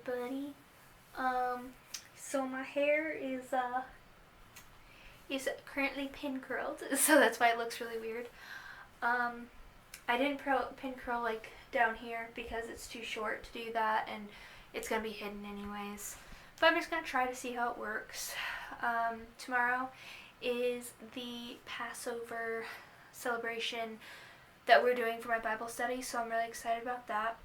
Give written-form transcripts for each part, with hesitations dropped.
everybody. So my hair is currently pin curled, so that's why it looks really weird. I didn't pin curl like down here because it's too short to do that, and it's gonna be hidden anyways. But I'm just gonna try to see how it works. Tomorrow is the Passover celebration that we're doing for my Bible study, so I'm really excited about that.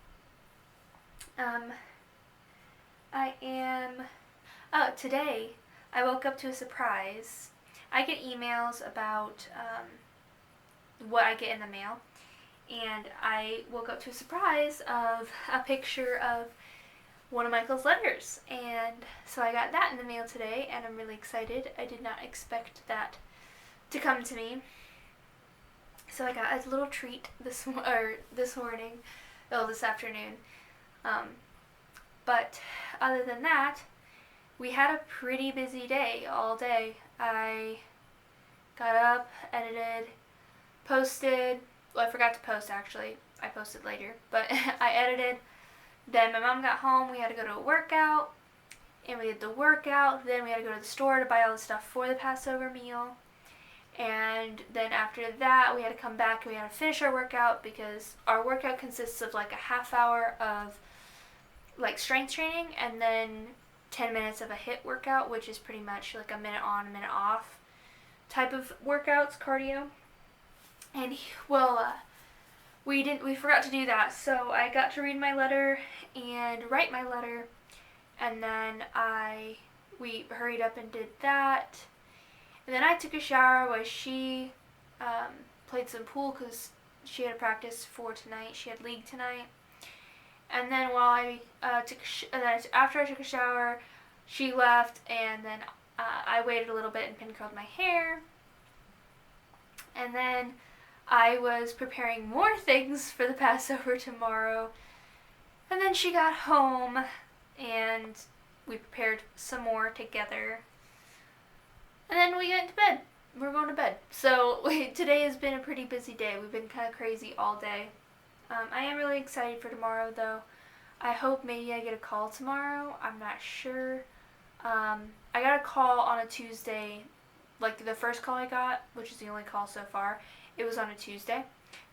Today I woke up to a surprise. I get emails about what I get in the mail, and I woke up to a surprise of a picture of one of Michael's letters, and so I got that in the mail today, and I'm really excited. I did not expect that to come to me. So I got a little treat this afternoon. But other than that, we had a pretty busy day all day. I got up, edited, posted. Well, I forgot to post actually. I posted later, but I edited. Then my mom got home. We had to go to a workout, and we did the workout. Then we had to go to the store to buy all the stuff for the Passover meal. And then after that, we had to come back and we had to finish our workout, because our workout consists of like a half hour of like strength training and then 10 minutes of a HIIT workout, which is pretty much like a minute on, a minute off type of workouts, cardio. And we forgot to do that, so I got to read my letter and write my letter, and then we hurried up and did that. And then I took a shower while she played some pool because she had practice for tonight. She had league tonight. And then after I took a shower, she left, and then I waited a little bit and pin curled my hair. And then I was preparing more things for the Passover tomorrow. And then she got home, and we prepared some more together. And then we went to bed. We're going to bed. So today has been a pretty busy day. We've been kind of crazy all day. I am really excited for tomorrow, though. I hope maybe I get a call tomorrow. I'm not sure. I got a call on a Tuesday. Like the first call I got, which is the only call so far, it was on a Tuesday.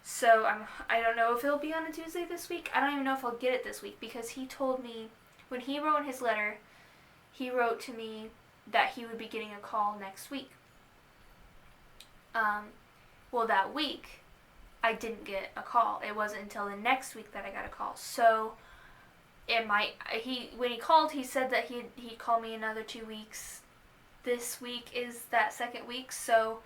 So I don't know if it'll be on a Tuesday this week. I don't even know if I'll get it this week, because he told me, when he wrote in his letter, he wrote to me that he would be getting a call next week. That week, I didn't get a call. It wasn't until the next week that I got a call. So when he called, he said that he'd call me another 2 weeks. This week is that second week, so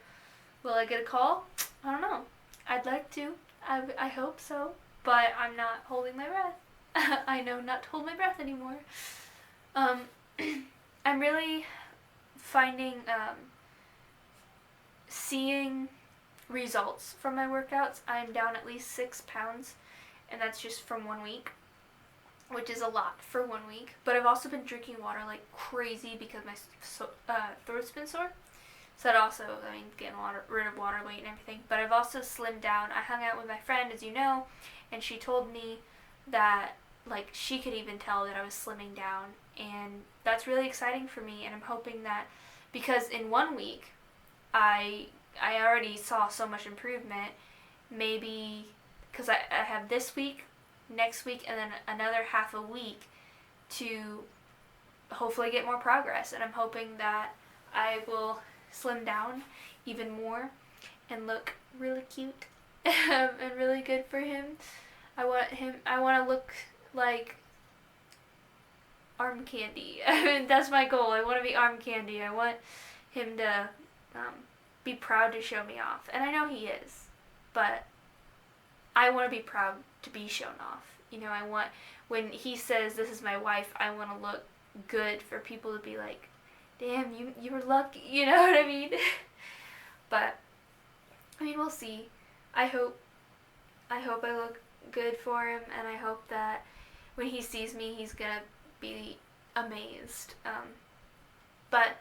will I get a call? I don't know. I'd like to. I hope so, but I'm not holding my breath. I know not to hold my breath anymore. I'm really finding seeing results from my workouts. I'm down at least 6 pounds, and that's just from 1 week, which is a lot for 1 week. But I've also been drinking water like crazy because my throat's been sore. So that also, getting rid of water weight and everything. But I've also slimmed down. I hung out with my friend, as you know, and she told me that she could even tell that I was slimming down, and that's really exciting for me. And I'm hoping that, because in 1 week I already saw so much improvement, maybe because I have this week, next week, and then another half a week to hopefully get more progress. And I'm hoping that I will slim down even more and look really cute and really good for him. I want to look like Arm Candy. That's my goal. I want to be Arm Candy. I want him to be proud to show me off. And I know he is, but I want to be proud to be shown off. I want, when he says, "This is my wife," I want to look good for people to be like, "Damn, you were lucky," you know what I mean? But we'll see. I hope I look good for him, and I hope that when he sees me, he's gonna be amazed. But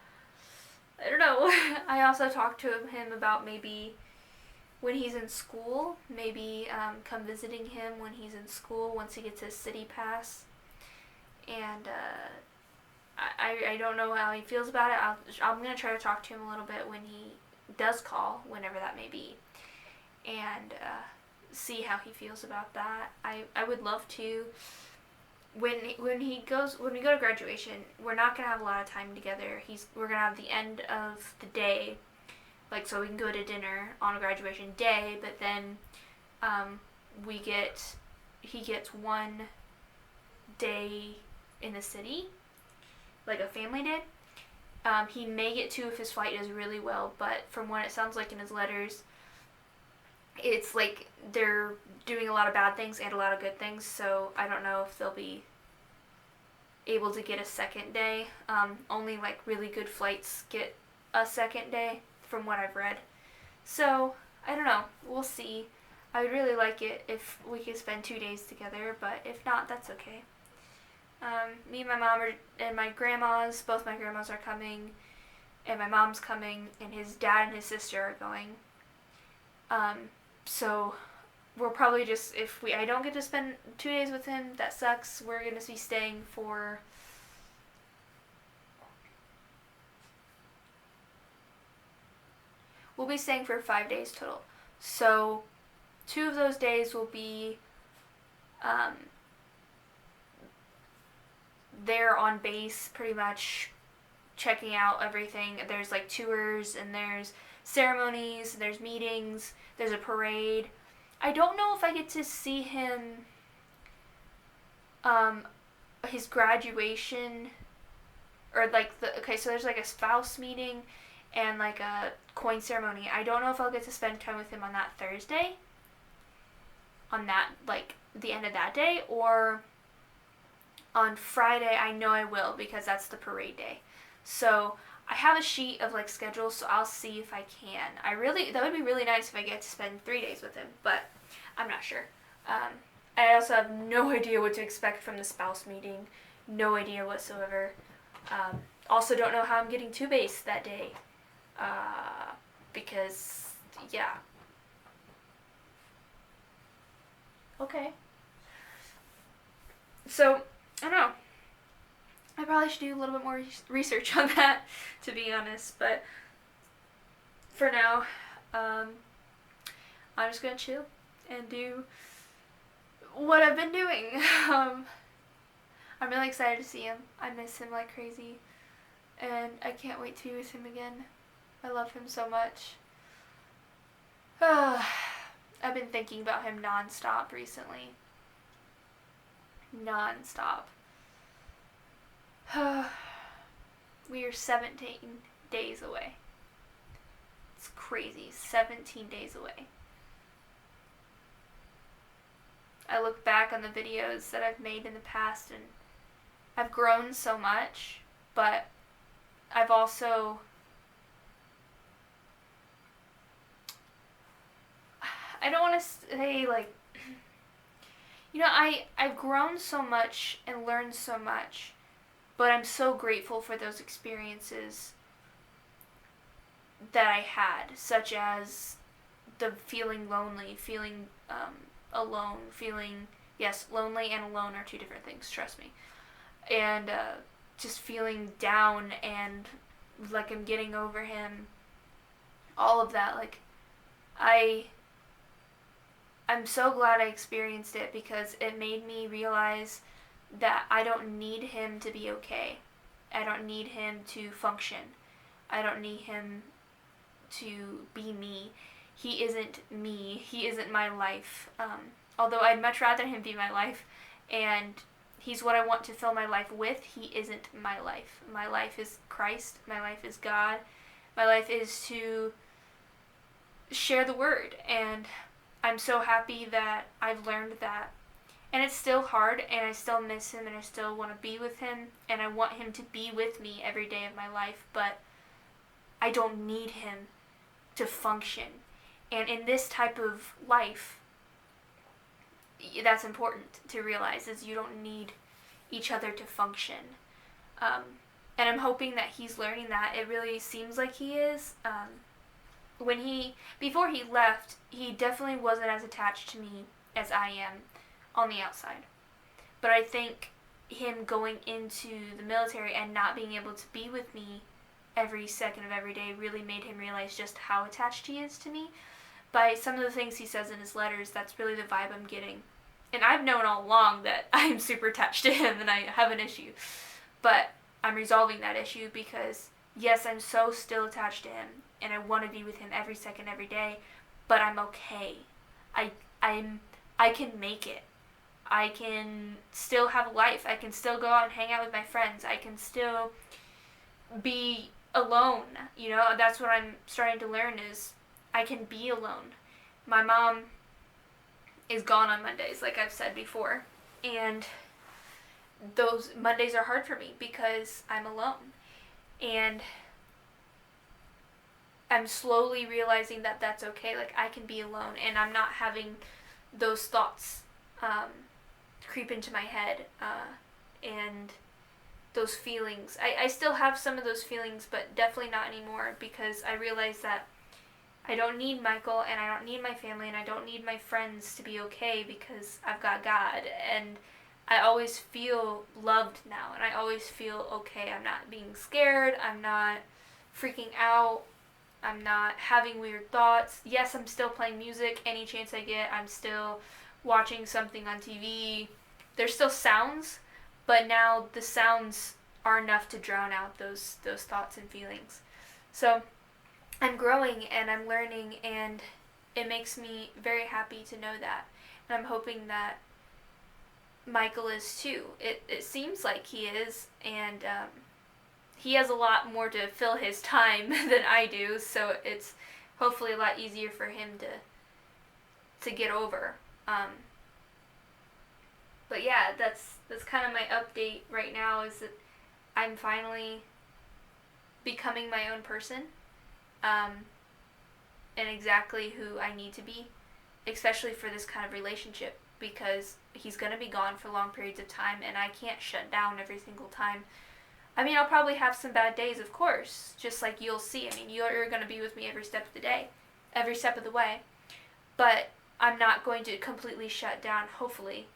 I don't know. I also talked to him about maybe when he's in school, maybe come visiting him when he's in school once he gets his city pass. and I don't know how he feels about it. I'm going to try to talk to him a little bit when he does call, whenever that may be, and see how he feels about that. I would love to. When we go to graduation, we're not gonna have a lot of time together. We're gonna have the end of the day, like, so we can go to dinner on graduation day. But then, he gets one day in the city, like a family did. He may get two if his flight does really well, but from what it sounds like in his letters, it's like they're doing a lot of bad things and a lot of good things, so I don't know if they'll be able to get a second day. Only like really good flights get a second day from what I've read. So, I don't know. We'll see. I would really like it if we could spend 2 days together, but if not, that's okay. Me and my mom and my grandmas, both my grandmas are coming, and my mom's coming, and his dad and his sister are going. So we're probably just, if I don't get to spend 2 days with him, that sucks. We're going to be staying for we'll be staying for 5 days total. So 2 of those days will be there on base, pretty much checking out everything. There's like tours, and there's ceremonies, there's meetings, there's a parade. I don't know if I get to see him his graduation, or like so there's like a spouse meeting and like a coin ceremony. I don't know if I'll get to spend time with him on that Thursday, on that, like, the end of that day, or on Friday. I know I will, because that's the parade day. So I have a sheet of like schedules, so I'll see if I can. That would be really nice if I get to spend 3 days with him, but I'm not sure. I also have no idea what to expect from the spouse meeting. No idea whatsoever. Also don't know how I'm getting to base that day. Because, yeah. Okay. So, I don't know. I probably should do a little bit more research on that, to be honest. But for now, I'm just going to chill and do what I've been doing. I'm really excited to see him. I miss him like crazy. And I can't wait to be with him again. I love him so much. I've been thinking about him nonstop recently. Nonstop. We are 17 days away. It's crazy. 17 days away. I look back on the videos that I've made in the past, and I've grown so much, but I've also, I don't want to say, like, I've grown so much and learned so much, but I'm so grateful for those experiences that I had, such as the feeling lonely, feeling alone, feeling, yes, lonely and alone are two different things, trust me, and just feeling down and like I'm getting over him, all of that. Like, I'm so glad I experienced it, because it made me realize that I don't need him to be okay. I don't need him to function. I don't need him to be me. He isn't me. He isn't my life. Although I'd much rather him be my life, and he's what I want to fill my life with, he isn't my life. My life is Christ. My life is God. My life is to share the word, and I'm so happy that I've learned that. And it's still hard, and I still miss him, and I still want to be with him, and I want him to be with me every day of my life, but I don't need him to function. And in this type of life, that's important to realize, is you don't need each other to function. And I'm hoping that he's learning that. It really seems like he is. Before he left, he definitely wasn't as attached to me as I am on the outside. But I think him going into the military and not being able to be with me every second of every day really made him realize just how attached he is to me. By some of the things he says in his letters, that's really the vibe I'm getting. And I've known all along that I'm super attached to him and I have an issue. But I'm resolving that issue because, yes, I'm so still attached to him and I want to be with him every second, every day, but I'm okay. I can make it. I can still have a life. I can still go out and hang out with my friends. I can still be alone. That's what I'm starting to learn is I can be alone. My mom is gone on Mondays, like I've said before. And those Mondays are hard for me because I'm alone. And I'm slowly realizing that that's okay. Like, I can be alone and I'm not having those thoughts creep into my head and those feelings. I still have some of those feelings, but definitely not anymore because I realize that I don't need Michael and I don't need my family and I don't need my friends to be okay because I've got God. And I always feel loved now and I always feel okay. I'm not being scared. I'm not freaking out. I'm not having weird thoughts. Yes, I'm still playing music any chance I get. I'm still watching something on TV. There's still sounds, but now the sounds are enough to drown out those thoughts and feelings. So I'm growing and I'm learning, and it makes me very happy to know that. And I'm hoping that Michael is too. It seems like he is, and he has a lot more to fill his time than I do, so it's hopefully a lot easier for him to get over. But yeah, that's kind of my update right now, is that I'm finally becoming my own person, and exactly who I need to be, especially for this kind of relationship, because he's going to be gone for long periods of time, and I can't shut down every single time. I mean, I'll probably have some bad days, of course, just like you'll see. I mean, you're going to be with me every step of the day, every step of the way, but I'm not going to completely shut down, hopefully,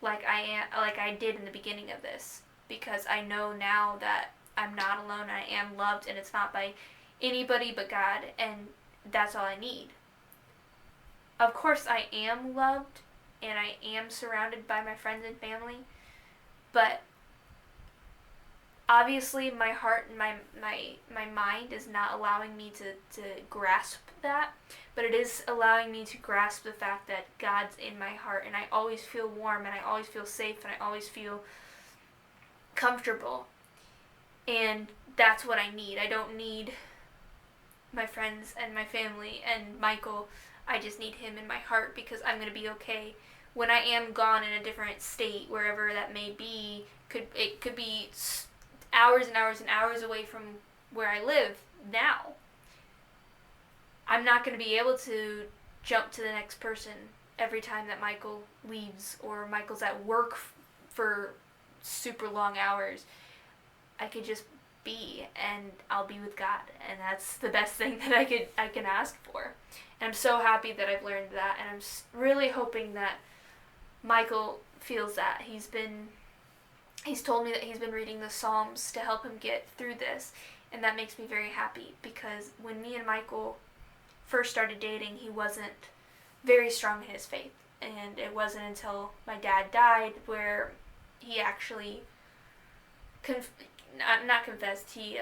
like I did in the beginning of this, because I know now that I'm not alone, I am loved, and it's not by anybody but God, and that's all I need. Of course, I am loved, and I am surrounded by my friends and family, but obviously my heart and my mind is not allowing me to grasp that, but it is allowing me to grasp the fact that God's in my heart, and I always feel warm, and I always feel safe, and I always feel comfortable, and that's what I need. I don't need my friends and my family and Michael. I just need him in my heart, because I'm going to be okay when I am gone in a different state, wherever that may be. It could be hours and hours and hours away from where I live now. I'm not going to be able to jump to the next person every time that Michael leaves or Michael's at work for super long hours. I could just be, and I'll be with God, and that's the best thing that I can ask for. And I'm so happy that I've learned that, and I'm really hoping that Michael feels that. He's told me that he's been reading the Psalms to help him get through this, and that makes me very happy, because when me and Michael first started dating, he wasn't very strong in his faith, and it wasn't until my dad died where he actually not confessed, he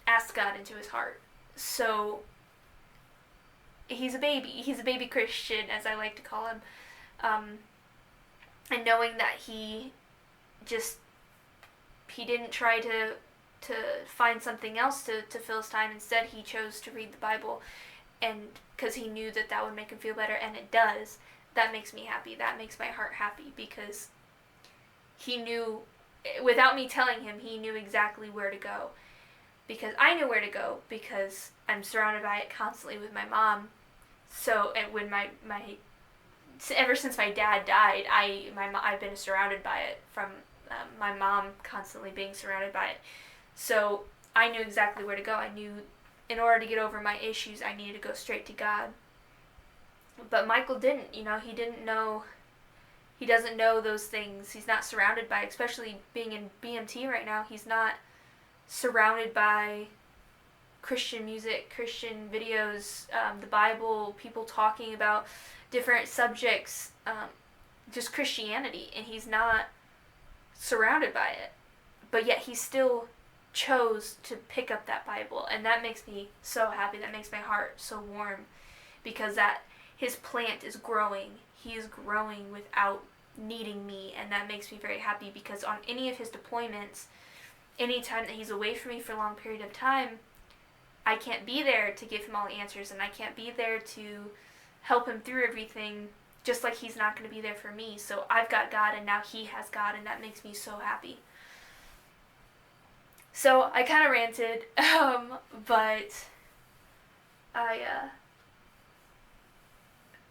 asked God into his heart. So he's a baby Christian, as I like to call him, and knowing that he didn't try to find something else to fill his time. Instead, he chose to read the Bible, and because he knew that would make him feel better, and it does. That makes me happy. That makes my heart happy, because he knew, without me telling him, he knew exactly where to go, because I knew where to go, because I'm surrounded by it constantly with my mom. So, and when ever since my dad died, I've been surrounded by it, from my mom constantly being surrounded by it. So I knew exactly where to go. I knew in order to get over my issues, I needed to go straight to God. But Michael didn't. He didn't know He doesn't know those things. He's not surrounded by, especially being in BMT right now, he's not surrounded by Christian music, Christian videos, the Bible, people talking about different subjects, just Christianity, and he's not surrounded by it. But yet he still chose to pick up that Bible, and that makes me so happy. That makes my heart so warm, because that his plant is growing. He is growing without needing me, and that makes me very happy, because on any of his deployments, any time that he's away from me for a long period of time, I can't be there to give him all the answers, and I can't be there to help him through everything, just like he's not going to be there for me. So I've got God, and now he has God, and that makes me so happy. So I kind of ranted, but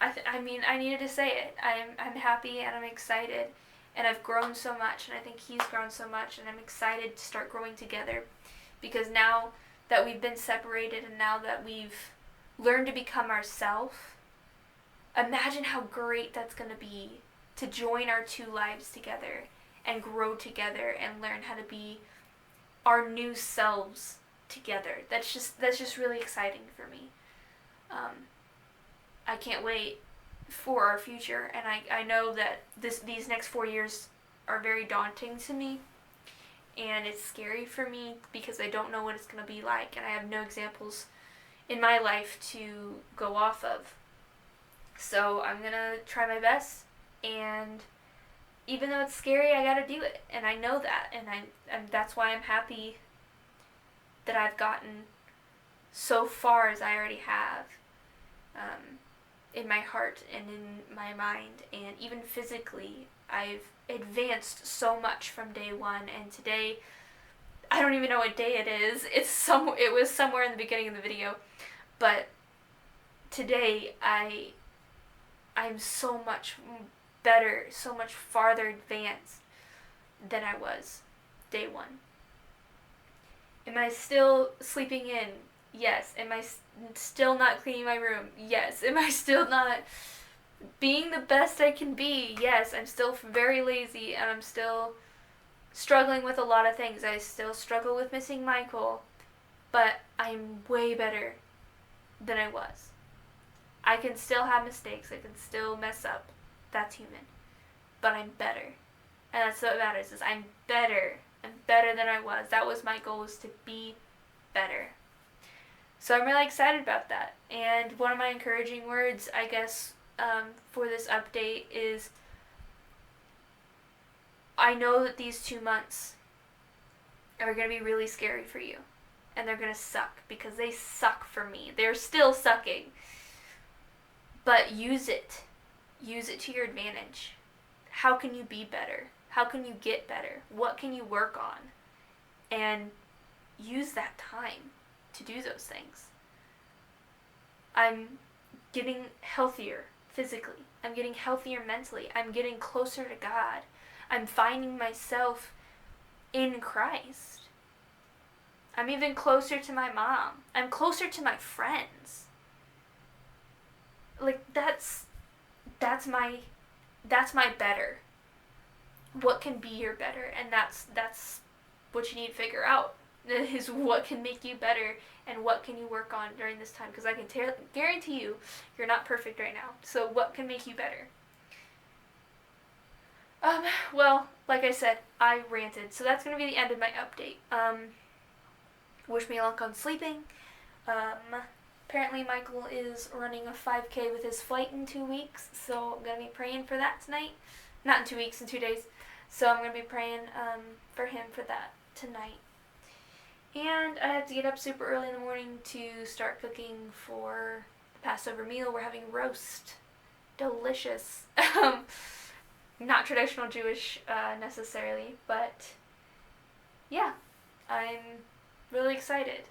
I mean, I needed to say it. I'm happy, and I'm excited, and I've grown so much, and I think he's grown so much, and I'm excited to start growing together, because now that we've been separated, and now that we've learned to become ourselves, imagine how great that's going to be to join our two lives together and grow together and learn how to be our new selves together. That's just really exciting for me. I can't wait for our future, and I know that these next 4 years are very daunting to me, and it's scary for me because I don't know what it's going to be like, and I have no examples in my life to go off of. So I'm going to try my best, and even though it's scary, I got to do it, and I know that, and that's why I'm happy that I've gotten so far as I already have, in my heart and in my mind, and even physically. I've advanced so much from day one, and today, I don't even know what day it is. It was somewhere in the beginning of the video, but today I'm so much better, so much farther advanced than I was day one. Am I still sleeping in? Yes. Am I still not cleaning my room? Yes. Am I still not being the best I can be? Yes. I'm still very lazy, and I'm still struggling with a lot of things. I still struggle with missing Michael, but I'm way better than I was. I can still have mistakes. I can still mess up. That's human. But I'm better. And that's what matters, is I'm better. I'm better than I was. That was my goal, was to be better. So I'm really excited about that. And one of my encouraging words, I guess, for this update is, I know that these 2 months are going to be really scary for you. And they're going to suck, because they suck for me. They're still sucking. But use it. Use it to your advantage. How can you be better? How can you get better? What can you work on? And use that time to do those things. I'm getting healthier physically. I'm getting healthier mentally. I'm getting closer to God. I'm finding myself in Christ. I'm even closer to my mom. I'm closer to my friends. Like, that's my better. What can be your better? And that's what you need to figure out, is what can make you better, and what can you work on during this time, because I can guarantee you're not perfect right now. So what can make you better? Well, like I said, I ranted, so that's going to be the end of my update. Wish me luck on sleeping. Apparently Michael is running a 5K with his flight in 2 weeks, so I'm going to be praying for that tonight. Not in 2 weeks, in 2 days. So I'm going to be praying for him for that tonight. And I have to get up super early in the morning to start cooking for the Passover meal. We're having roast. Delicious. Not traditional Jewish necessarily, but yeah, I'm really excited.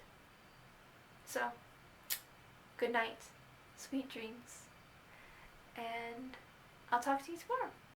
So, good night, sweet dreams, and I'll talk to you tomorrow.